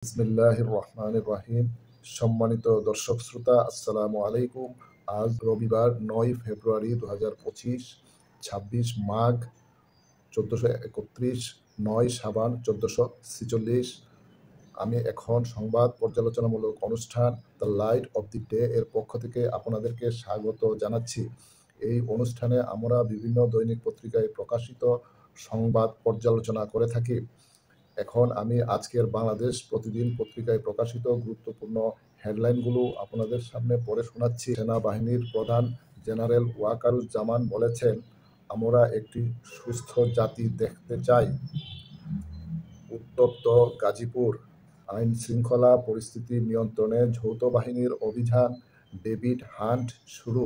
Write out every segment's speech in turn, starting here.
বিসমিল্লাহির রহমানির রহিম। সম্মানিত দর্শক শ্রোতা, আসসালামু আলাইকুম। আজ রবিবার ৯ ফেব্রুয়ারি ২০২৫, ২৬ মাঘ ১৪৩১, ৯ সাবান ১৪৪৬। আমি এখন সংবাদ পর্যালোচনামূলক অনুষ্ঠান the light of the day এর পক্ষ থেকে আপনাদেরকে স্বাগত জানাচ্ছি। এই অনুষ্ঠানে আমরা বিভিন্ন দৈনিক পত্রিকায় প্রকাশিত সংবাদ পর্যালোচনা করে থাকি। এখন আমি আজকের বাংলাদেশ প্রতিদিন পত্রিকায় প্রকাশিত গুরুত্বপূর্ণ হেডলাইনগুলো আপনাদের সামনে পড়ে শোনাচ্ছি। সেনাবাহিনীর প্রধান জেনারেল ওয়াকারুজ্জামান বলেছেন, আমরা একটি সুস্থ জাতি দেখতে চাই। উত্তপ্ত গাজীপুর, আইন শৃঙ্খলা পরিস্থিতি নিয়ন্ত্রণে যৌথ বাহিনীর অভিযান, ডেভিড হান্ট শুরু।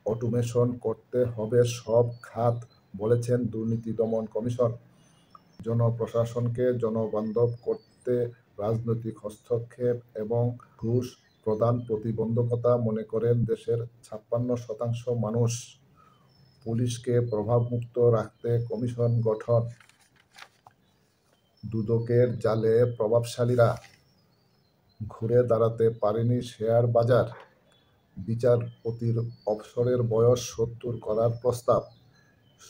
অটোমেশন করতে হবে সব খাত, বলেছেন দুর্নীতি দমন কমিশন। জনপ্রশাসনকে জনবান্ধব করতে রাজনৈতিক হস্তক্ষেপ এবং ঘুষ প্রদান প্রতিবন্ধকতা মনে করেন দেশের ৫৬% মানুষ। পুলিশকে প্রভাবমুক্ত রাখতে কমিশন গঠন। দুদকের জালে প্রভাবশালীরা, ঘুরে দাঁড়াতে পারেনি শেয়ার বাজার। বিচারপতির অবসরের বয়স ৭০ করার প্রস্তাব।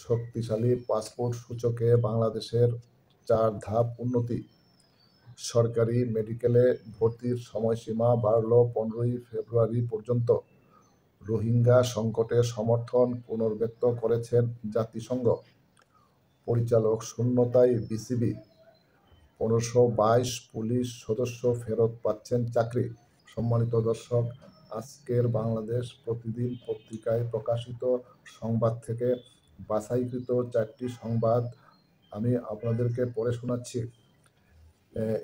শক্তিশালী পাসপোর্ট সূচকে বাংলাদেশের ৪ ধাপ উন্নতি। সরকারি মেডিকেলে ভর্তির সময়সীমা বাড়ল ১৫ ফেব্রুয়ারি পর্যন্ত। রোহিঙ্গা সংকটে সমর্থন পুনর্ব্যক্ত করেছেন জাতিসংঘ। পরিচালক শূন্যতায় বিসিবি। ১৫২২ পুলিশ সদস্য ফেরত পাচ্ছেন চাকরি। সম্মানিত দর্শক, আজকের বাংলাদেশ প্রতিদিন পত্রিকায় প্রকাশিত সংবাদ থেকে বাছাইকৃত ৪টি সংবাদ আমি আপনাদেরকে পড়ে শোনাচ্ছি।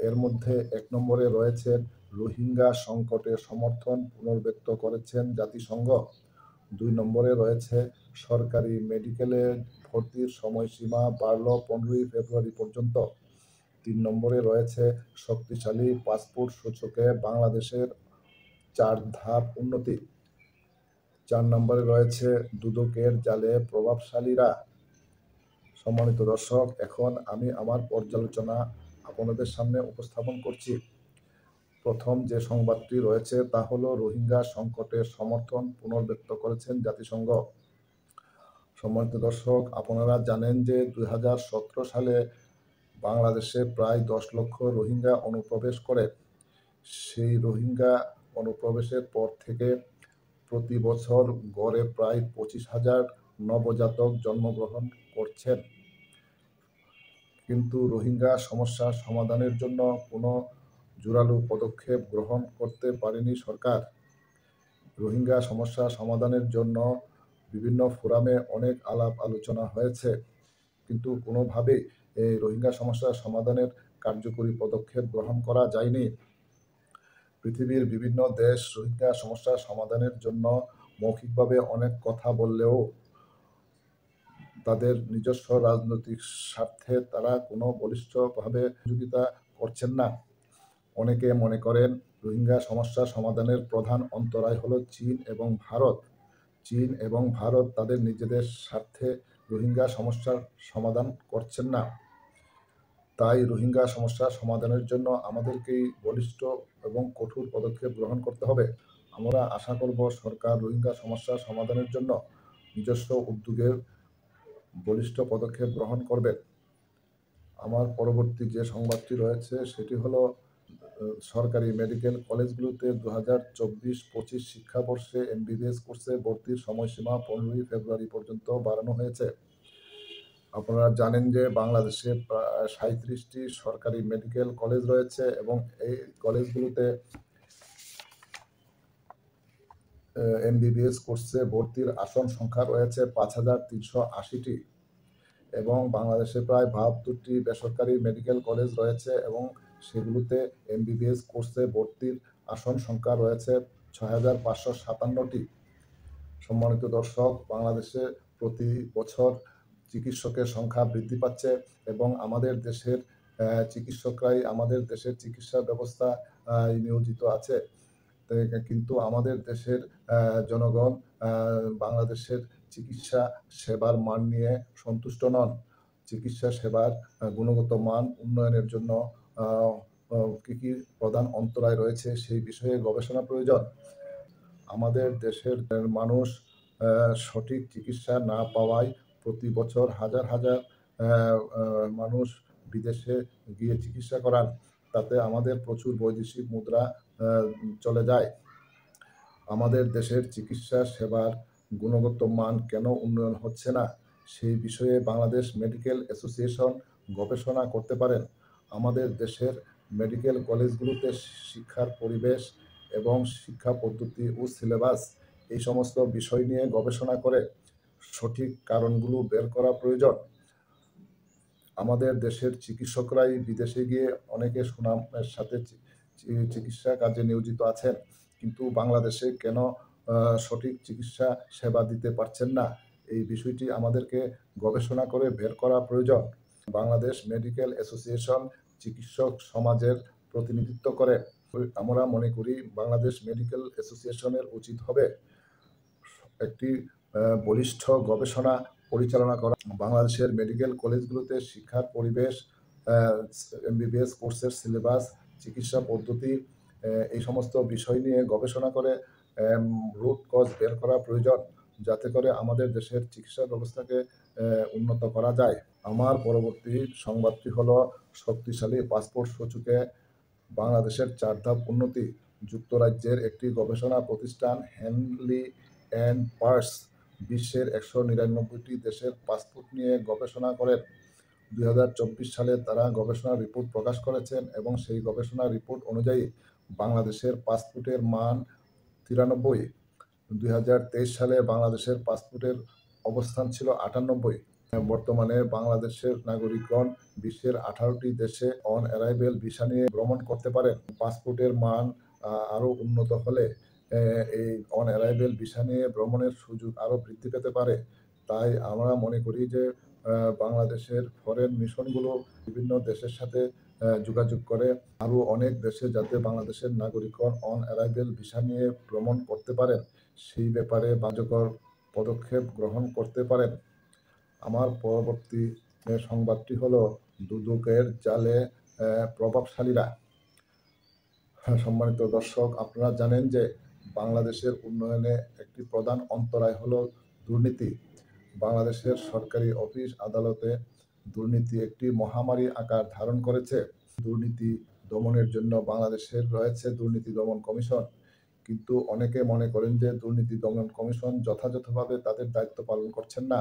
এর মধ্যে ১ নম্বরে রয়েছে, রোহিঙ্গা সংকটে সমর্থন পুনর্ব্যক্ত করেছেন জাতিসংঘ। ২ নম্বরে রয়েছে, সরকারি মেডিকেলে ভর্তির সময়সীমা বাড়ল ১৫ ফেব্রুয়ারি পর্যন্ত। ৩ নম্বরে রয়েছে, শক্তিশালী পাসপোর্ট সূচকে বাংলাদেশের ৪ ধাপ উন্নতি। ৪ নম্বরে রয়েছে, দুদকের জালে প্রভাবশালীরা। সম্মানিত দর্শক, এখন আমি আমার পর্যালোচনা আপনাদের সামনে উপস্থাপন করছি। প্রথম যে সংবাদটি রয়েছে তা হলো, রোহিঙ্গা সংকটের সমর্থন পুনর্ব্যক্ত করেছেন জাতিসংঘ। সম্মানিত দর্শক, আপনারা জানেন যে ২০১৭ সালে বাংলাদেশে প্রায় ১০ লক্ষ রোহিঙ্গা অনুপ্রবেশ করে। সেই রোহিঙ্গা অনুপ্রবেশের পর থেকে প্রতি বছর গড়ে প্রায় ২৫,০০০ নবজাতক জন্মগ্রহণ করছেন। কিন্তু রোহিঙ্গা সমস্যার সমাধানের জন্য কোনো জোরালো পদক্ষেপ গ্রহণ করতে পারেনি সরকার। রোহিঙ্গা সমস্যা সমাধানের জন্য বিভিন্ন ফোরামে অনেক আলাপ আলোচনা হয়েছে, কিন্তু কোনোভাবেই এই রোহিঙ্গা সমস্যার সমাধানের কার্যকরী পদক্ষেপ গ্রহণ করা যায়নি। পৃথিবীর বিভিন্ন দেশ রোহিঙ্গা সমস্যার সমাধানের জন্য মৌখিকভাবে অনেক কথা বললেও তাদের নিজস্ব রাজনৈতিক স্বার্থে তারা কোনো বলিষ্ঠভাবে সহযোগিতা করছেন না। অনেকে মনে করেন রোহিঙ্গা সমস্যা সমাধানের প্রধান অন্তরায় হলো চীন এবং ভারত। চীন এবং ভারত তাদের নিজেদের স্বার্থে রোহিঙ্গা সমস্যার সমাধান করছেন না। তাই রোহিঙ্গা সমস্যা সমাধানের জন্য আমাদেরকেই বলিষ্ঠ এবং কঠোর পদক্ষেপ গ্রহণ করতে হবে। আমরা আশা করব সরকার রোহিঙ্গা সমস্যা সমাধানের জন্য নিজস্ব উদ্যোগের বলিষ্ঠ পদক্ষেপ গ্রহণ করবে। আমার পরবর্তী যে সংবাদটি রয়েছে সেটি হলো, সরকারি মেডিকেল কলেজগুলোতে ২০২৪-২৫ শিক্ষাবর্ষে এমবিবিএস কোর্সে ভর্তির সময়সীমা ১৫ ফেব্রুয়ারি পর্যন্ত বাড়ানো হয়েছে। আপনারা জানেন যে বাংলাদেশে প্রায় ৩৭টি সরকারি মেডিকেল কলেজ রয়েছে এবং এই কলেজগুলোতে এমবিবিএস কোর্সে ভর্তির আসন সংখ্যা রয়েছে ৫,৩৮০টি এবং বাংলাদেশে প্রায় ৭২টি বেসরকারি মেডিকেল কলেজ রয়েছে এবং সেগুলোতে এমবিবিএস কোর্সে ভর্তির আসন সংখ্যা রয়েছে ৬,৫৫৭টি। সম্মানিত দর্শক, বাংলাদেশে প্রতি বছর চিকিৎসকের সংখ্যা বৃদ্ধি পাচ্ছে এবং আমাদের দেশের চিকিৎসকরাই আমাদের দেশের চিকিৎসা ব্যবস্থা নিয়োজিত আছে। কিন্তু আমাদের দেশের জনগণ বাংলাদেশের চিকিৎসা সেবার মান নিয়ে সন্তুষ্ট নন। চিকিৎসা সেবার গুণগত মান উন্নয়নের জন্য কী কী প্রধান অন্তরায় রয়েছে সেই বিষয়ে গবেষণা প্রয়োজন। আমাদের দেশের মানুষ সঠিক চিকিৎসা না পাওয়ায় প্রতি বছর হাজার হাজার মানুষ বিদেশে গিয়ে চিকিৎসা করান। তাতে আমাদের প্রচুর বৈদেশিক মুদ্রা চলে যায়। আমাদের দেশের চিকিৎসা সেবার গুণগত মান কেন উন্নয়ন হচ্ছে না, সেই বিষয়ে বাংলাদেশ মেডিকেল অ্যাসোসিয়েশন গবেষণা করতে পারেন। আমাদের দেশের মেডিকেল কলেজগুলোতে শিক্ষার পরিবেশ এবং শিক্ষা পদ্ধতি ও সিলেবাস এই সমস্ত বিষয় নিয়ে গবেষণা করে সঠিক কারণগুলো বের করা প্রয়োজন। আমাদের দেশের চিকিৎসকরাই বিদেশে গিয়ে অনেকে সুনামের সাথে চিকিৎসা কাজে নিয়োজিত আছেন, কিন্তু বাংলাদেশে কেন সঠিক চিকিৎসা সেবা দিতে পারছেন না, এই বিষয়টি আমাদেরকে গবেষণা করে বের করা প্রয়োজন। বাংলাদেশ মেডিকেল অ্যাসোসিয়েশন চিকিৎসক সমাজের প্রতিনিধিত্ব করে। আমরা মনে করি বাংলাদেশ মেডিকেল অ্যাসোসিয়েশনের উচিত হবে একটি বলিষ্ঠ গবেষণা পরিচালনা করা। বাংলাদেশের মেডিকেল কলেজগুলোতে শিক্ষার পরিবেশ, এমবিবিএস কোর্সের সিলেবাস, চিকিৎসা পদ্ধতি এই সমস্ত বিষয় নিয়ে গবেষণা করে রুট কজ বের করা প্রয়োজন, যাতে করে আমাদের দেশের চিকিৎসা ব্যবস্থাকে উন্নত করা যায়। আমার পরবর্তী সংবাদটি হলো শক্তিশালী পাসপোর্ট সূচকে বাংলাদেশের 4 ধাপ উন্নতি। যুক্তরাজ্যের একটি গবেষণা প্রতিষ্ঠান হ্যানলি অ্যান্ড পার্স বিশ্বের 199টি দেশের পাসপোর্ট নিয়ে গবেষণা করেন। 2024 সালে তারা গবেষণা রিপোর্ট প্রকাশ করেছেন এবং সেই গবেষণা রিপোর্ট অনুযায়ী বাংলাদেশের পাসপোর্টের মান 93। 2023 সালে বাংলাদেশের পাসপোর্টের অবস্থান ছিল 98। বর্তমানে বাংলাদেশের নাগরিকগণ বিশ্বের 18টি দেশে অন অ্যারাইভেল ভিসা নিয়ে ভ্রমণ করতে পারেন। পাসপোর্টের মান আরও উন্নত হলে এই অন অ্যারাইভেল ভিসা নিয়ে ভ্রমণের সুযোগ আরও বৃদ্ধি পেতে পারে। তাই আমরা মনে করি যে বাংলাদেশের ফরেন মিশনগুলো বিভিন্ন দেশের সাথে যোগাযোগ করে আরও অনেক দেশে যাতে বাংলাদেশের নাগরিকগণ অন অ্যারাইভেল ভিসা নিয়ে ভ্রমণ করতে পারেন, সেই ব্যাপারে কার্যকর পদক্ষেপ গ্রহণ করতে পারেন। আমার পরবর্তী সংবাদটি হলো দুদকের জালে প্রভাবশালীরা। সম্মানিত দর্শক, আপনারা জানেন যে বাংলাদেশের উন্নয়নে একটি প্রধান অন্তরায় হলো দুর্নীতি। বাংলাদেশের সরকারি অফিস আদালতে দুর্নীতি একটি মহামারী আকার ধারণ করেছে। দুর্নীতি দমনের জন্য বাংলাদেশের রয়েছে দুর্নীতি দমন কমিশন, কিন্তু অনেকে মনে করেন যে দুর্নীতি দমন কমিশন যথাযথভাবে তাদের দায়িত্ব পালন করছেন না।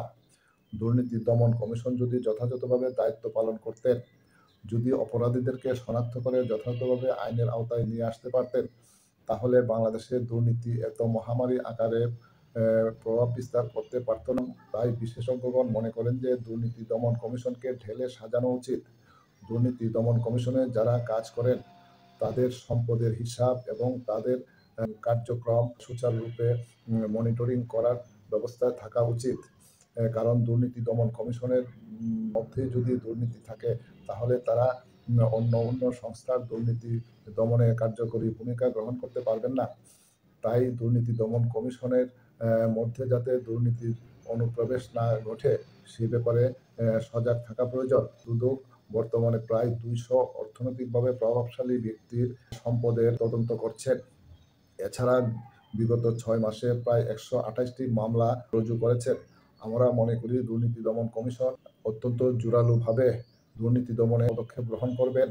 দুর্নীতি দমন কমিশন যদি যথাযথভাবে দায়িত্ব পালন করতেন, যদি অপরাধীদেরকে শনাক্ত করে যথাযথভাবে আইনের আওতায় নিয়ে আসতে পারতেন, তাহলে বাংলাদেশের দুর্নীতি এত মহামারী আকারে প্রভাব বিস্তার করতে পারত না। তাই বিশেষজ্ঞগণ মনে করেন যে দুর্নীতি দমন কমিশনকে ঢেলে সাজানো উচিত। দুর্নীতি দমন কমিশনে যারা কাজ করেন তাদের সম্পদের হিসাব এবং তাদের কার্যক্রম সুচারুরূপে মনিটরিং করার ব্যবস্থা থাকা উচিত। কারণ দুর্নীতি দমন কমিশনের মধ্যে যদি দুর্নীতি থাকে, তাহলে তারা অন্য সংস্থার দুর্নীতি দমনে কার্যকরী ভূমিকা গ্রহণ করতে পারবেন না। তাই দুর্নীতি দমন কমিশনের মধ্যে যাতে দুর্নীতির অনুপ্রবেশ না ঘটে, সে ব্যাপারে সজাগ থাকা প্রয়োজন। দুদক বর্তমানে প্রায় 200 অর্থনৈতিকভাবে প্রভাবশালী ব্যক্তির সম্পদের তদন্ত করছেন। এছাড়া বিগত 6 মাসে প্রায় 128টি মামলা রুজু করেছেন। আমরা মনে করি দুর্নীতি দমন কমিশন অত্যন্ত জোরালোভাবে দুর্নীতি দমনে পদক্ষেপ গ্রহণ করবেন।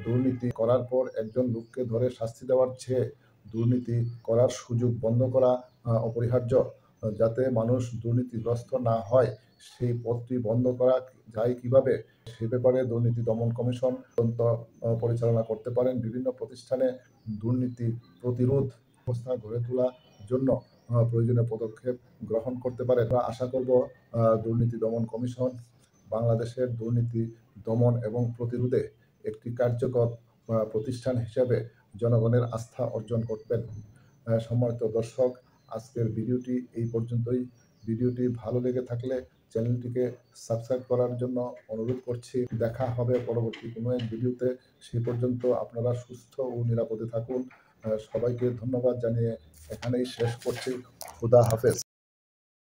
দুর্নীতি করার পর একজন লোককে ধরে শাস্তি দেওয়ার চেয়ে দুর্নীতি করার সুযোগ বন্ধ করা অপরিহার্য। যাতে মানুষ দুর্নীতিগ্রস্ত না হয়, সেই পথটি বন্ধ করা যায় কিভাবে, সে ব্যাপারে দুর্নীতি দমন কমিশন তদন্ত পরিচালনা করতে পারেন। বিভিন্ন প্রতিষ্ঠানে দুর্নীতি প্রতিরোধ ব্যবস্থা গড়ে তোলার জন্য প্রয়োজনীয় পদক্ষেপ গ্রহণ করতে পারে। আমরা আশা করব দুর্নীতি দমন কমিশন বাংলাদেশের দুর্নীতি দমন এবং প্রতিরোধে একটি কার্যকর প্রতিষ্ঠান হিসেবে জনগণের আস্থা অর্জন করবেন। সম্মানিত দর্শক, আজকের ভিডিওটি এই পর্যন্তই। ভিডিওটি ভালো লেগে থাকলে চ্যানেলটিকে সাবস্ক্রাইব করার জন্য অনুরোধ করছি। দেখা হবে পরবর্তী কোনো এক ভিডিওতে। সেই পর্যন্ত আপনারা সুস্থ ও নিরাপদে থাকুন। সবাইকে ধন্যবাদ জানিয়ে এখানেই শেষ করছি। খুদা হাফেজ।